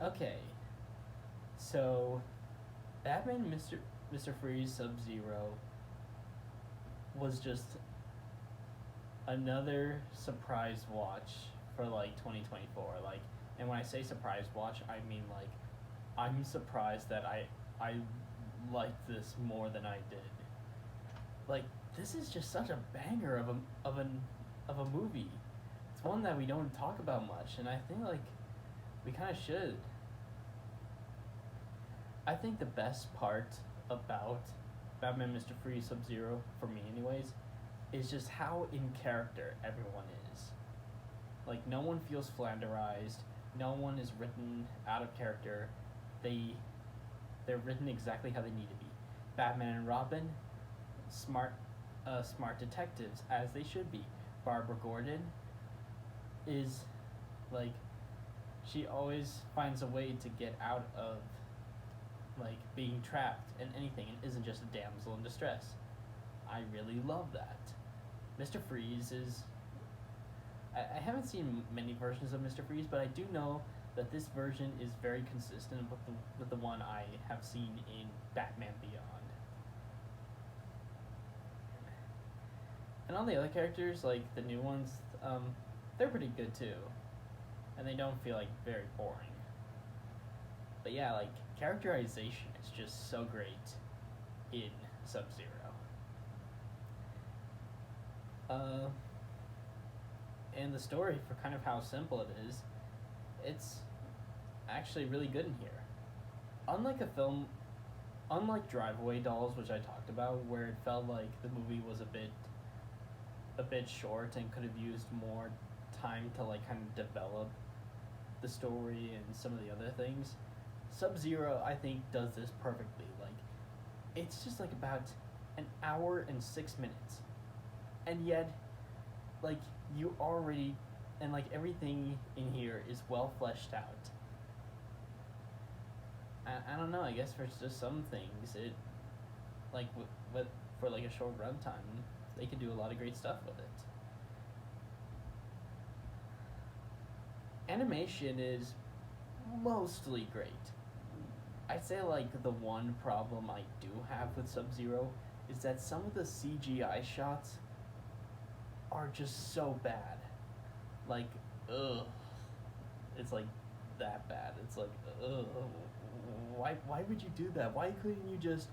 Okay, so Batman Mr. Freeze Sub-Zero was just another surprise watch for like 2024. Like, and when I say surprise watch, I mean like I'm surprised that I liked this more than I did. Like, this is just such a banger of a movie. It's one that we don't talk about much, and I think like we kind of should. I think the best part about Batman Mr. Freeze Sub Zero, for me anyways, is just how in character everyone is. Like, no one feels flanderized, no one is written out of character. They they're written exactly how they need to be. Batman and Robin, smart smart detectives as they should be. Barbara Gordon is like she always finds a way to get out of like being trapped in anything and isn't just a damsel in distress. I really love that. Mr. Freeze is. I haven't seen many versions of Mr. Freeze, but I do know that this version is very consistent with the one I have seen in Batman Beyond. And all the other characters, like the new ones, they're pretty good too, and they don't feel like very boring. But yeah, like characterization is just so great in Sub-Zero. And the story, for kind of how simple it is, it's actually really good in here. Unlike a film, unlike Drive-Away Dolls, which I talked about, where it felt like the movie was a bit short and could have used more time to like kind of develop the story and some of the other things. Sub-Zero, I think, does this perfectly. Like, it's just like about an hour and 6 minutes, and yet, like, you already, and like everything in here is well fleshed out. I don't know. I guess for just some things, it like with for like a short runtime, they could do a lot of great stuff with it. Animation is mostly great. I'd say like the one problem I do have with Sub-Zero is that some of the CGI shots are just so bad. Like, ugh. It's like that bad. It's like, ugh. Why would you do that? Why couldn't you just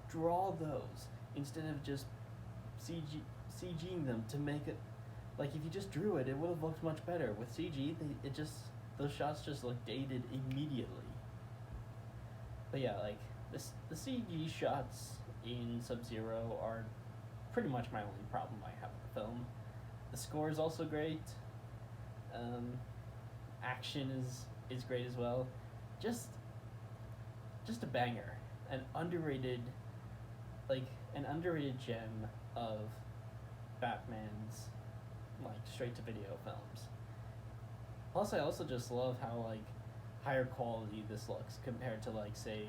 draw those instead of just CGing them to make it? Like, if you just drew it, it would have looked much better. With CG, those shots just look dated immediately. But yeah, like the CG shots in Sub-Zero are pretty much my only problem I have with the film. The score is also great. Action is great as well. Just a banger, like an underrated gem of Batman's like straight to video films. Plus, I also just love how like higher quality this looks compared to like say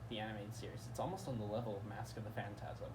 the animated series. It's almost on the level of Mask of the Phantasm.